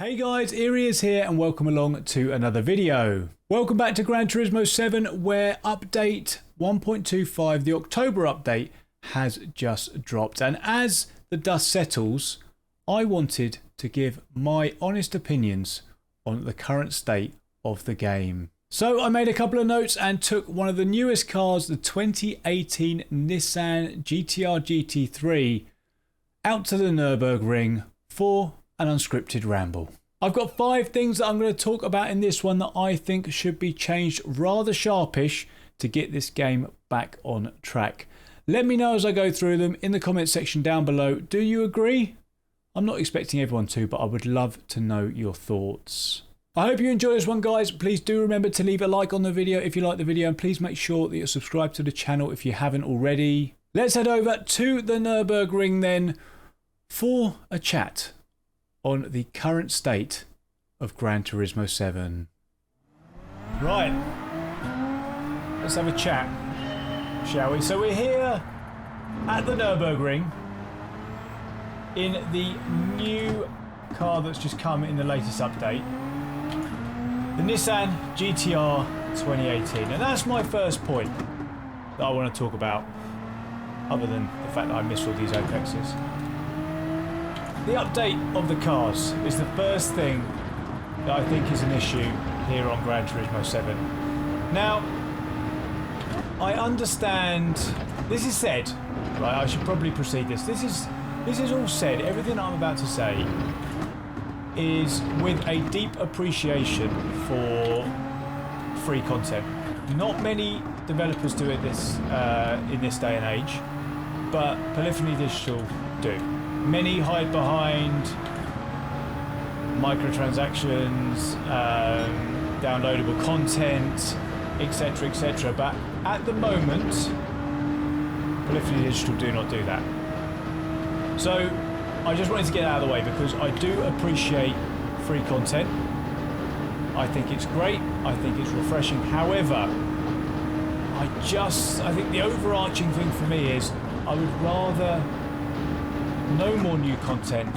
Hey guys, Erie is here and welcome along to another video. Welcome back to Gran Turismo 7 where update 1.25, the October update, has just dropped. And as the dust settles, I wanted to give my honest opinions on the current state of the game. So I made a couple of notes and took one of the newest cars, the 2018 Nissan GTR GT3, out to the Nürburgring for an unscripted ramble. I've got 5 things that I'm going to talk about in this one that I think should be changed rather sharpish to get this game back on track. Let me know as I go through them in the comment section down below. Do you agree? I'm not expecting everyone to, but I would love to know your thoughts. I hope you enjoy this one, guys. Please do remember to leave a like on the video if you like the video, and please make sure that you're subscribed to the channel if you haven't already. Let's head over to the Nürburgring then for a chat on the current state of Gran Turismo 7. Right, let's have a chat, shall we? So we're here at the Nürburgring in the new car that's just come in the latest update, the Nissan GTR 2018. And that's my first point that I want to talk about, other than the fact that I miss all these apexes. The update of the cars is the first thing that I think is an issue here on Gran Turismo 7. Now, I understand this is said, right? I should probably precede this. This is all said. Everything I'm about to say is with a deep appreciation for free content. Not many developers do it in this day and age, but Polyphony Digital do. Many hide behind microtransactions, downloadable content, etc, etc. But at the moment, Polyphony Digital do not do that. So I just wanted to get it out of the way because I do appreciate free content. I think it's great. I think it's refreshing. However, I think the overarching thing for me is I would rather no more new content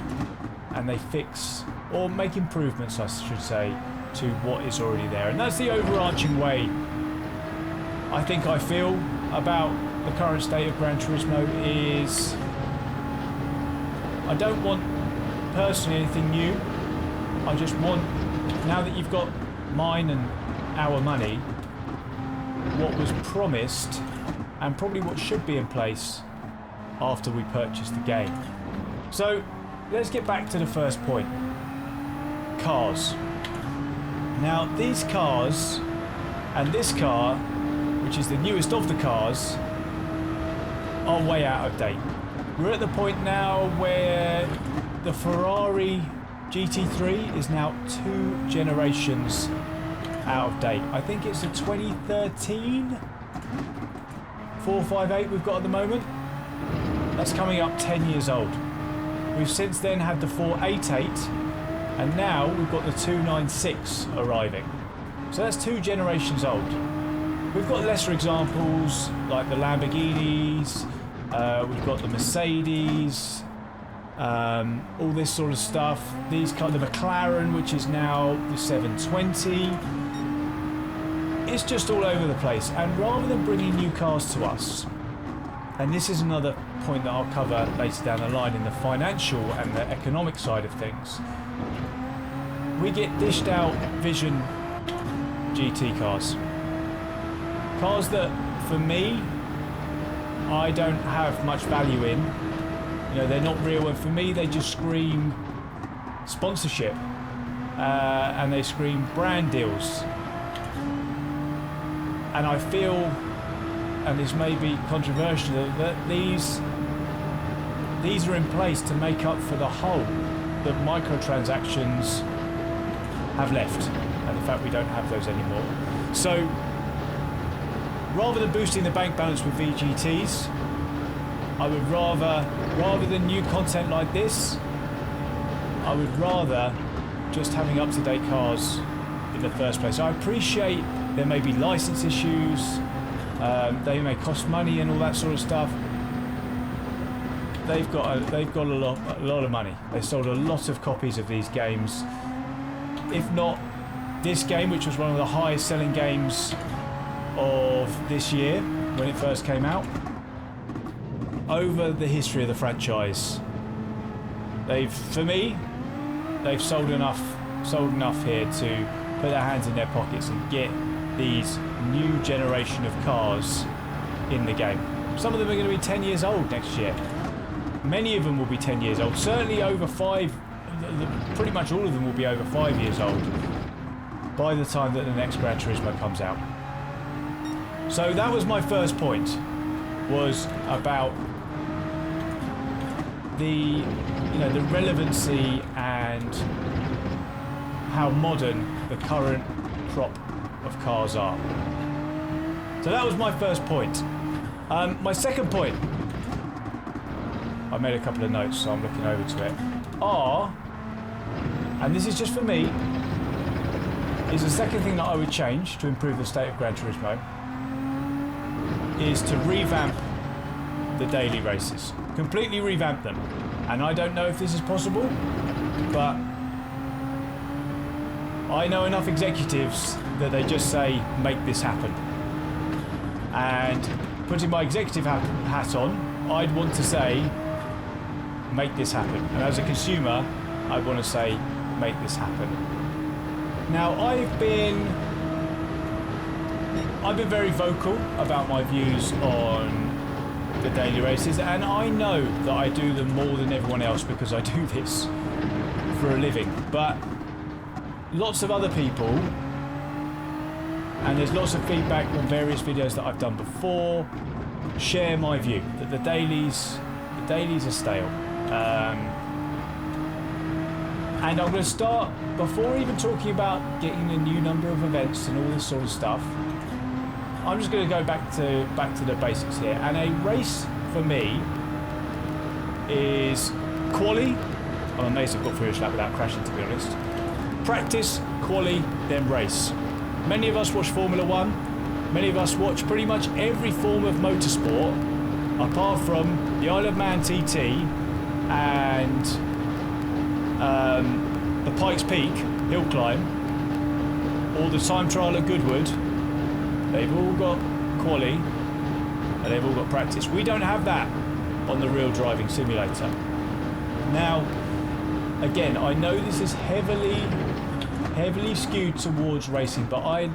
and they fix or make improvements, I should say, to what is already there. And that's the overarching way I think I feel about the current state of Gran Turismo. Is I don't want personally anything new. I just want, now that you've got mine and our money, what was promised and probably what should be in place after we purchase the game. So let's get back to the first point. Cars. Now these cars and this car, which is the newest of the cars, are way out of date. We're at the point now where the Ferrari GT3 is now 2 generations out of date. I think it's a 2013 458 we've got at the moment. That's coming up 10 years old. We've since then had the 488 and now we've got the 296 arriving. So that's 2 generations old. We've got lesser examples like the Lamborghinis, we've got the Mercedes, all this sort of stuff. The McLaren, which is now the 720. It's just all over the place. And rather than bringing new cars to us, and this is another point that I'll cover later down the line in the financial and the economic side of things, we get dished out Vision GT cars. Cars that, for me, I don't have much value in. You know, they're not real, and for me they just scream sponsorship and they scream brand deals. And I feel, and this may be controversial, that these are in place to make up for the hole that microtransactions have left, and the fact we don't have those anymore. So rather than boosting the bank balance with VGTs, I would rather than new content like this, I would rather just having up-to-date cars in the first place. I appreciate there may be license issues, they may cost money and all that sort of stuff, they've got a lot of money. They sold a lot of copies of these games. If not this game, which was one of the highest selling games of this year when it first came out, over the history of the franchise, for me, they've sold enough here to put their hands in their pockets and get these new generation of cars in the game. Some of them are going to be 10 years old next year. Many of them will be 10 years old. Certainly over 5. Pretty much all of them will be over 5 years old by the time that the next Gran Turismo comes out. So that was my first point, was about the relevancy and how modern the current crop of cars are. So that was my first point. My second point, I made a couple of notes, so I'm looking over to it, and this is just for me, is the second thing that I would change to improve the state of Gran Turismo, is to revamp the daily races. Completely revamp them. And I don't know if this is possible, but I know enough executives that they just say, make this happen. And putting my executive hat on, I'd want to say, make this happen. And as a consumer, I want to say, make this happen. Now, I've been very vocal about my views on the daily races, and I know that I do them more than everyone else because I do this for a living. But lots of other people, and there's lots of feedback on various videos that I've done before, share my view that the dailies are stale. And I'm going to start, before even talking about getting a new number of events and all this sort of stuff, I'm just going to go back to the basics here. And a race for me is quali. I'm amazed I've got through this lap without crashing, to be honest. Practice, quali, then race. Many of us watch Formula 1. Many of us watch pretty much every form of motorsport, apart from the Isle of Man TT and the Pikes Peak hill climb, or the time trial at Goodwood. They've all got quali and they've all got practice. We don't have that on the real driving simulator. Now, again, I know this is heavily skewed towards racing, but I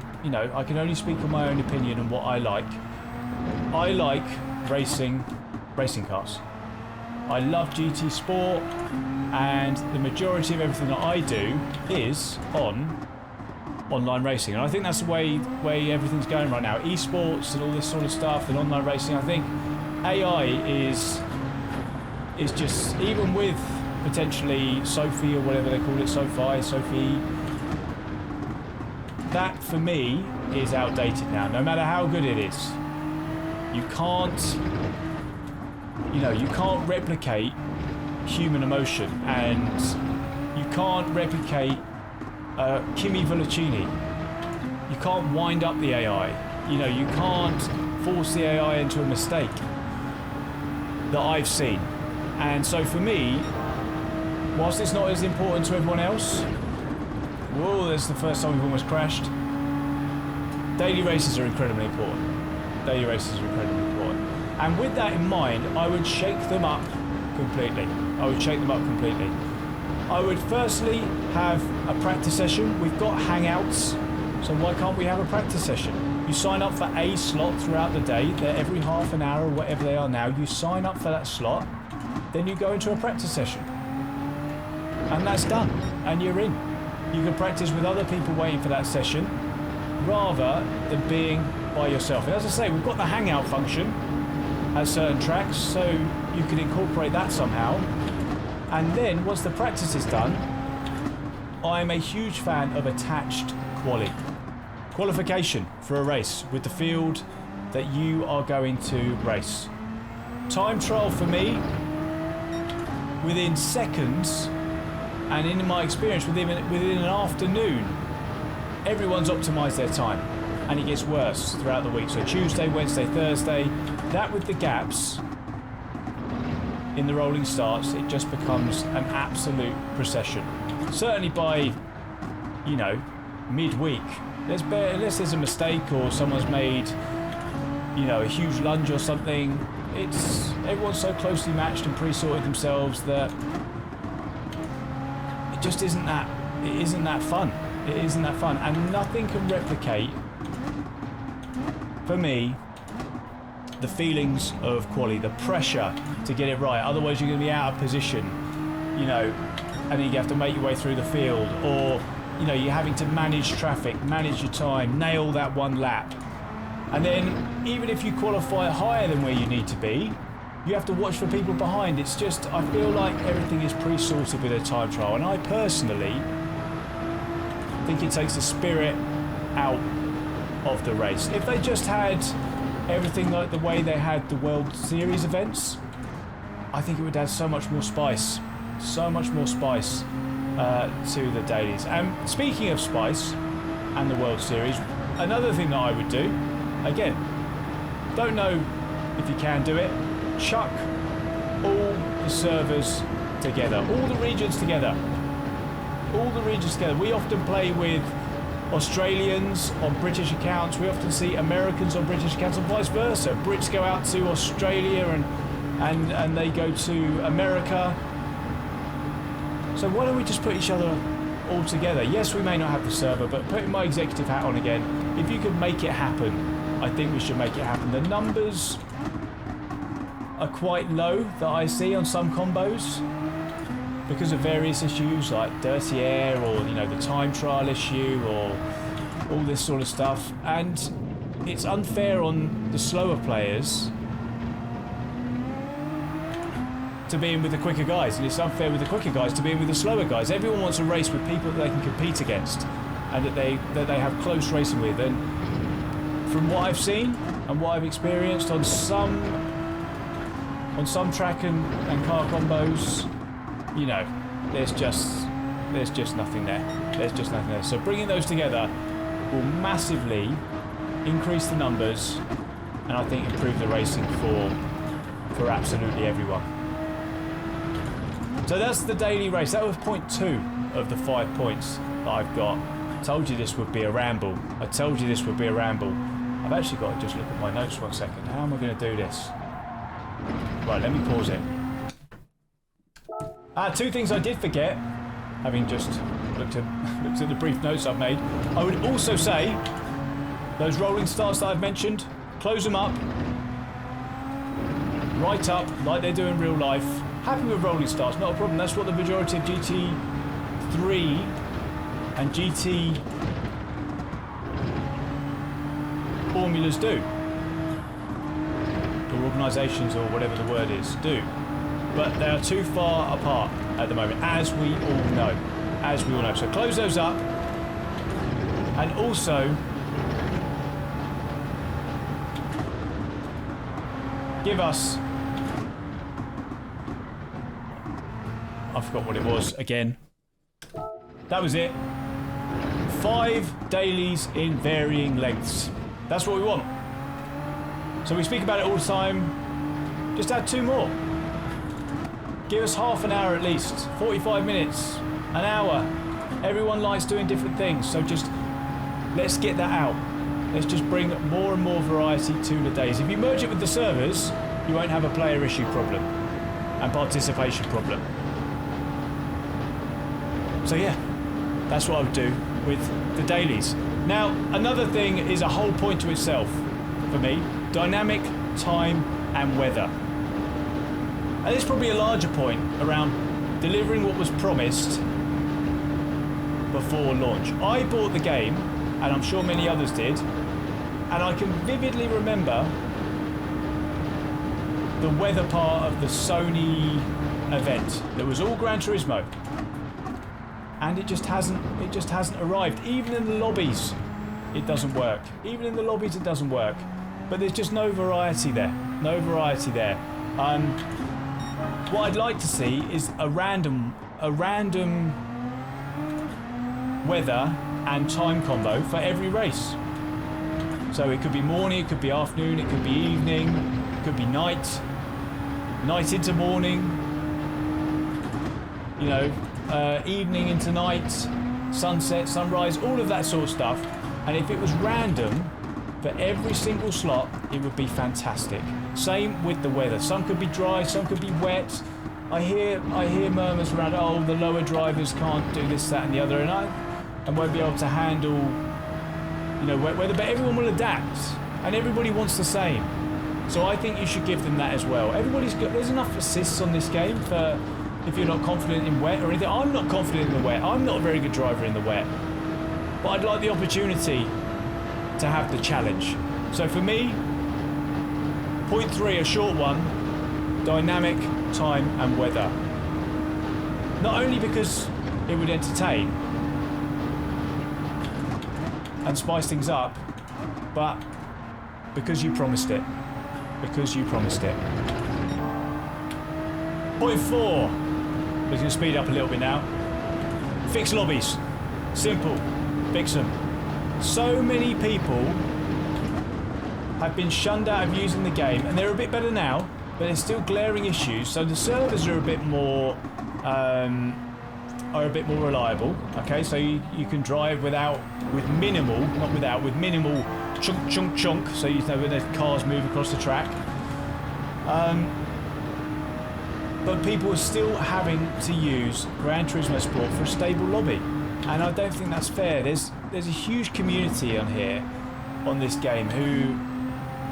can only speak on my own opinion and what I like. I like racing cars. I love GT Sport, and the majority of everything that I do is on online racing, and I think that's the way everything's going right now. Esports and all this sort of stuff, and online racing. I think AI is just, even with potentially Sophie or whatever they call it, Sophie, that for me is outdated now. No matter how good it is, you can't replicate human emotion, and you can't replicate Kimi Volacini. You can't wind up the AI. You can't force the AI into a mistake that I've seen. And so for me, whilst it's not as important to everyone else, whoa, that's the first time we've almost crashed. Daily races are incredibly important. And with that in mind, I would shake them up completely. I would firstly have a practice session. We've got Hangouts, so why can't we have a practice session? You sign up for a slot throughout the day. They're every half an hour or whatever they are now. You sign up for that slot, then you go into a practice session. And that's done, and you're in. You can practice with other people waiting for that session, rather than being by yourself. And as I say, we've got the Hangout function at certain tracks, so you can incorporate that somehow. And then, once the practice is done, I'm a huge fan of attached qualification for a race with the field that you are going to race. Time trial for me, within seconds, and in my experience within an afternoon, everyone's optimised their time, and it gets worse throughout the week. So Tuesday, Wednesday, Thursday, that with the gaps in the rolling starts, it just becomes an absolute procession. Certainly by, you know, midweek. Unless there's a mistake or someone's made, you know, a huge lunge or something, everyone's so closely matched and pre-sorted themselves that it just isn't that fun. It isn't that fun, and nothing can replicate, for me, the feelings of quality, the pressure to get it right. Otherwise, you're going to be out of position, you know, and then you have to make your way through the field, or, you know, you're having to manage traffic, manage your time, nail that one lap. And then, even if you qualify higher than where you need to be, you have to watch for people behind. It's just, I feel like everything is pre-sorted with a time trial, and I personally think it takes the spirit out of the race. If they just had everything like the way they had the World Series events, I think it would add so much more spice. So much more spice to the dailies. And speaking of spice and the World Series, another thing that I would do, again, don't know if you can do it, chuck all the servers together, all the regions together. All the regions together. We often play with Australians on British accounts. We often see Americans on British accounts, and vice versa. Brits go out to Australia and they go to America. So why don't we just put each other all together? Yes, we may not have the server, but putting my executive hat on again, if you could make it happen, I think we should make it happen. The numbers are quite low that I see on some combos, because of various issues like dirty air, or, you know, the time trial issue, or all this sort of stuff, and it's unfair on the slower players to be in with the quicker guys, and it's unfair with the quicker guys to be in with the slower guys. Everyone wants a race with people that they can compete against and that they have close racing with, and from what I've seen and what I've experienced on some track and car combos, you know, there's just nothing there. There's just nothing there. So bringing those together will massively increase the numbers, and I think improve the racing for absolutely everyone. So that's the daily race. That was point 2 of the 5 points that I've got. I told you this would be a ramble. I've actually got to just look at my notes 1 second. How am I going to do this? Right, let me pause it. 2 things I did forget, having just looked at the brief notes I've made. I would also say, those rolling starts that I've mentioned, close them up, right up, like they do in real life. Happy with rolling starts, not a problem. That's what the majority of GT3 and GT formulas do, or organisations, or whatever the word is, do. But they are too far apart at the moment, as we all know. So close those up, and also give us, I forgot what it was again. That was it. 5 dailies in varying lengths. That's what we want. So we speak about it all the time. Just add 2 more. Give us half an hour at least, 45 minutes, an hour. Everyone likes doing different things, so just let's get that out. Let's just bring more and more variety to the days. If you merge it with the servers, you won't have a player issue problem and participation problem. So yeah, that's what I would do with the dailies. Now, another thing is a whole point to itself for me: dynamic time and weather. And it's probably a larger point around delivering what was promised before launch. I bought the game, and I'm sure many others did, and I can vividly remember the weather part of the Sony event. There was all Gran Turismo, and it just hasn't arrived. Even in the lobbies, it doesn't work. But there's just no variety there. What I'd like to see is a random weather and time combo for every race. So it could be morning, it could be afternoon, it could be evening, it could be night. night into morning, you know, evening into night, sunset, sunrise, all of that sort of stuff. And if it was random for every single slot, it would be fantastic. Same with the weather. Some could be dry, some could be wet. I hear murmurs around, oh, the lower drivers can't do this, that and the other, and won't be able to handle, you know, weather, but everyone will adapt, and everybody wants the same. So I think you should give them that as well. There's enough assists on this game for if you're not confident in wet or anything. I'm not confident in the wet. I'm not a very good driver in the wet. But I'd like the opportunity to have the challenge. So for me, point 3, a short one, dynamic, time and weather. Not only because it would entertain and spice things up, but because you promised it. Because you promised it. Point 4. We're going to speed up a little bit now. Fix lobbies. Simple. Fix them. So many people have been shunned out of using the game, and they're a bit better now, but there's still glaring issues. So the servers are a bit more reliable. Okay, so you can drive with minimal chunk. So you know when the cars move across the track. But people are still having to use Gran Turismo Sport for a stable lobby, and I don't think that's fair. There's a huge community on here, on this game, who,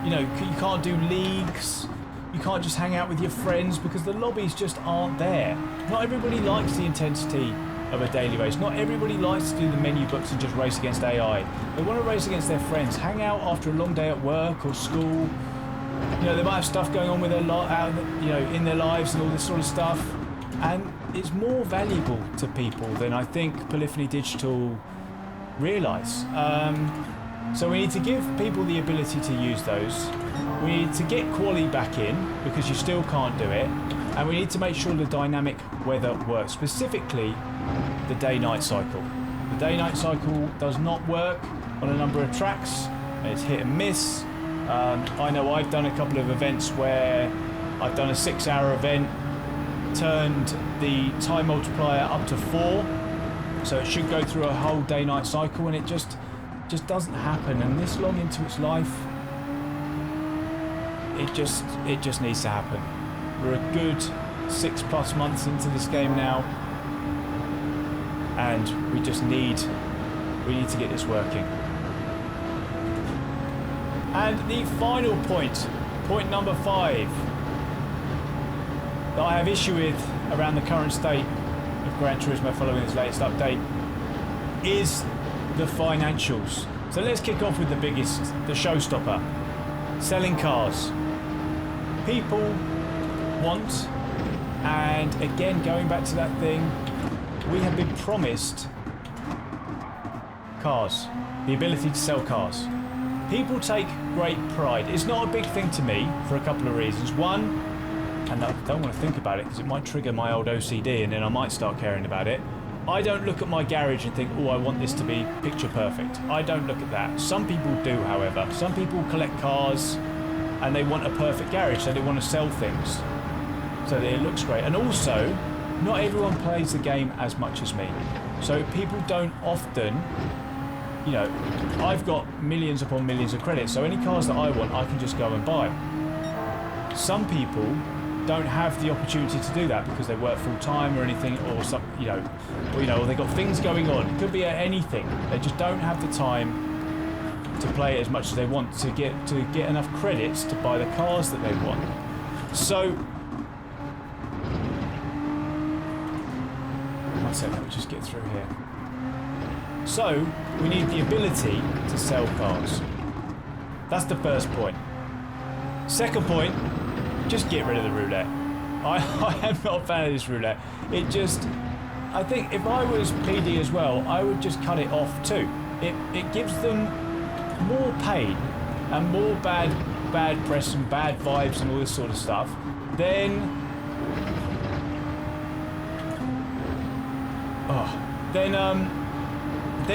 you know, you can't do leagues. You can't just hang out with your friends because the lobbies just aren't there. Not everybody likes the intensity of a daily race. Not everybody likes to do the menu books and just race against AI. They want to race against their friends, hang out after a long day at work or school. You know, they might have stuff going on with their in their lives and all this sort of stuff. And it's more valuable to people than I think Polyphony Digital realise. So we need to give people the ability to use those. We need to get quality back in because you still can't do it. And we need to make sure the dynamic weather works, specifically the day-night cycle. The day-night cycle does not work on a number of tracks. It's hit and miss. I know I've done a couple of events where I've done a 6-hour event, turned the time multiplier up to 4, so it should go through a whole day-night cycle, and it just doesn't happen. And this long into its life, it just needs to happen. We're a good 6+ months into this game now, and we need to get this working. And the final point number 5, that I have issue with around the current state of Gran Turismo following its latest update, is the financials. So let's kick off with the showstopper, selling cars. People want, and again going back to that thing, we have been promised cars, the ability to sell cars. People take great pride. It's not a big thing to me for a couple of reasons. One, and I don't want to think about it because it might trigger my old OCD and then I might start caring about it. I don't look at my garage and think, oh, I want this to be picture perfect. I don't look at that. Some people do, however. Some people collect cars and they want a perfect garage, so they want to sell things so that it looks great. And also, not everyone plays the game as much as me. So people don't often, you know, I've got millions upon millions of credits, so any cars that I want, I can just go and buy. Some people don't have the opportunity to do that because they work full time or anything, or some, or they've got things going on. It could be anything. They just don't have the time to play as much as they want to get enough credits to buy the cars that they want. So, one second, let me just get through here. So, we need the ability to sell cars. That's the first point. Second point, just get rid of the roulette. I am not a fan of this roulette. I think if I was PD as well, I would just cut it off too. It gives them more pain and more bad press and bad vibes and all this sort of stuff. Then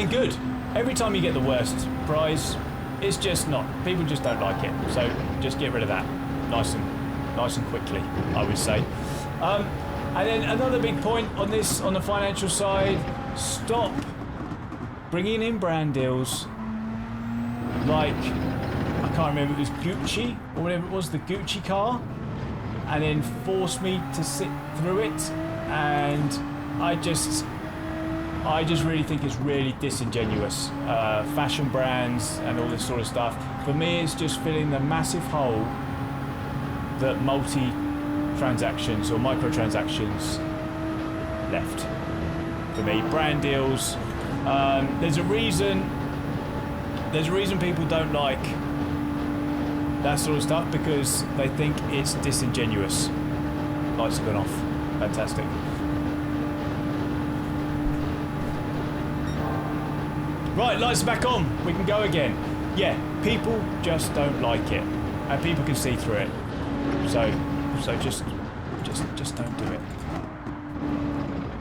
good. Every time you get the worst prize, it's just not. People just don't like it. So just get rid of that. Nice and nice and quickly, I would say. And then another big point on this, on the financial side, stop bringing in brand deals like, I can't remember, it was Gucci or whatever it was, the Gucci car, and then force me to sit through it. And I just really think it's really disingenuous. Fashion brands and all this sort of stuff. For me, it's just filling the massive hole that multi-transactions or microtransactions left. For me, brand deals. There's a reason people don't like that sort of stuff, because they think it's disingenuous. Lights have gone off. Fantastic. Right, lights are back on. We can go again. Yeah, people just don't like it, and people can see through it. So just don't do it.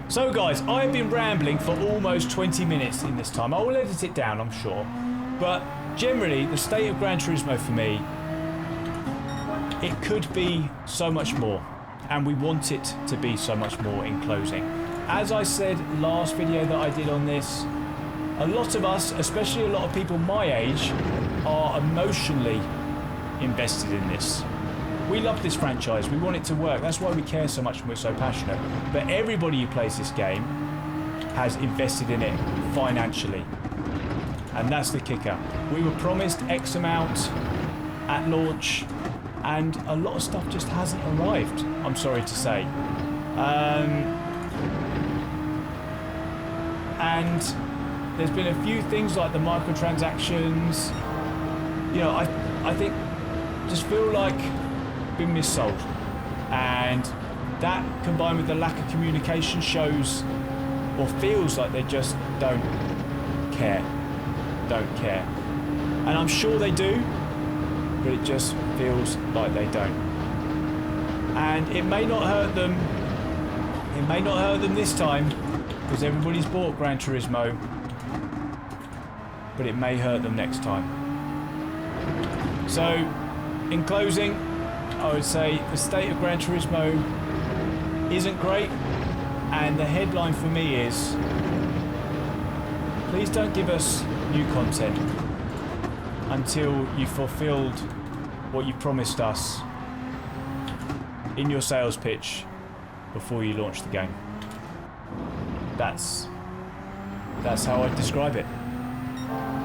So guys, I've been rambling for almost 20 minutes in this time. I will edit it down, I'm sure. But generally, the state of Gran Turismo for me, it could be so much more, and we want it to be so much more in closing. As I said last video that I did on this, a lot of us, especially a lot of people my age, are emotionally invested in this. We love this franchise, we want it to work, that's why we care so much and we're so passionate. But everybody who plays this game has invested in it financially. And that's the kicker. We were promised X amount at launch, and a lot of stuff just hasn't arrived, I'm sorry to say. And there's been a few things like the microtransactions, you know, I think just feel like been missold, and that combined with the lack of communication shows or feels like they just don't care. And I'm sure they do, but it just feels like they don't. And it may not hurt them. It may not hurt them this time, because everybody's bought Gran Turismo, but it may hurt them next time. So, in closing, I would say the state of Gran Turismo isn't great, and the headline for me is, please don't give us new content until you've fulfilled what you promised us in your sales pitch before you launch the game. That's how I'd describe it.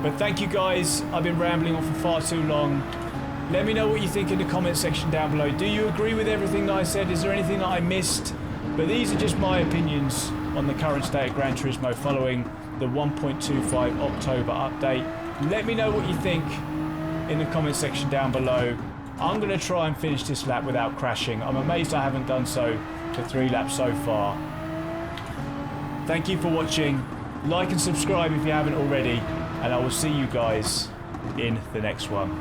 But thank you guys, I've been rambling on for far too long. Let me know what you think in the comment section down below. Do you agree with everything that I said? Is there anything that I missed? But these are just my opinions on the current state of Gran Turismo following the 1.25 October update. Let me know what you think in the comment section down below. I'm going to try and finish this lap without crashing. I'm amazed I haven't done so for 3 laps so far. Thank you for watching. Like and subscribe if you haven't already, and I will see you guys in the next one.